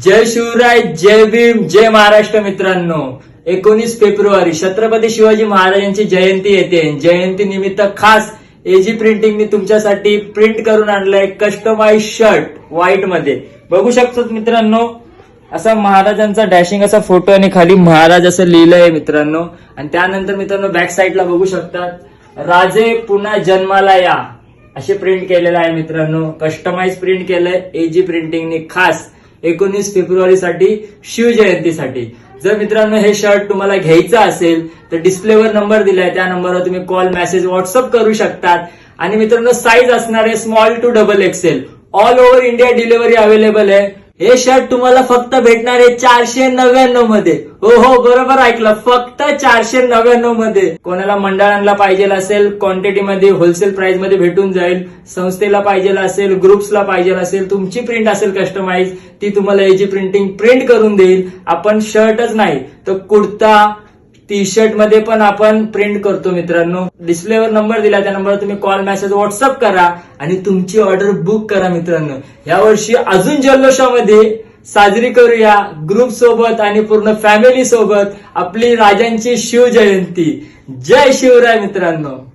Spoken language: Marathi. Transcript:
जय शिवराय, जय भीम, जय महाराष्ट्र. मित्रांनो, 19 फेब्रुवारी छत्रपती शिवाजी महाराजांची जयंती येते. जयंती निमित्त खास एजी प्रिंटिंगने तुमच्यासाठी प्रिंट करून आणलंय कस्टमाइज शर्ट व्हाईट मध्ये. बघू शकतो मित्रांनो, असा महाराजांचा डॅशिंग असा फोटो आणि खाली महाराज असं लिहिलंय मित्रांनो. आणि त्यानंतर मित्रांनो बॅक साईडला बघू शकतात, राजे पुन्हा जन्माला या असे प्रिंट केलेलं आहे मित्रांनो. कस्टमाइज प्रिंट केलंय एजी प्रिंटिंगने खास 19 फेब्रुवारी साठी शिवजयंतीसाठी. जर मित्रांनो हे शर्ट तुम्हाला घ्यायचं असेल तर डिस्प्लेवर नंबर दिलाय, त्या नंबरवर तुम्ही कॉल, मेसेज, व्हॉट्सअप करू शकतात. आणि मित्रांनो साईज असणार आहे small to XXL. All over India delivery available आहे. हे शर्ट तुम्हाला फक्त भेटणार आहे 499 मध्ये. हो हो, बरोबर ऐकलं, फक्त 499 मध्ये. कोणाला मंडळांना पाहिजे असेल क्वांटिटी मध्ये, होलसेल प्राइस मध्ये भेटून जाईल. संस्थेला पाहिजे असेल, ग्रुप्सला पाहिजे असेल, तुमची प्रिंट असेल कस्टमाइज, ती तुम्हाला एजी प्रिंटिंग प्रिंट करून देईल. आपण शर्टच नाही तर कुर्ता, टी शर्ट मध्ये पण आपण प्रिंट करतो मित्रांनो. डिस्प्लेवर नंबर दिला, त्या नंबरवर तुम्ही कॉल, मेसेज, व्हॉट्सअप करा आणि तुमची ऑर्डर बुक करा मित्रांनो. यावर्षी अजून जल्लोषामध्ये साजरी करूया ग्रुप सोबत आणि पूर्ण फॅमिली सोबत आपली राजांची शिवजयंती. जय शिवराय मित्रांनो.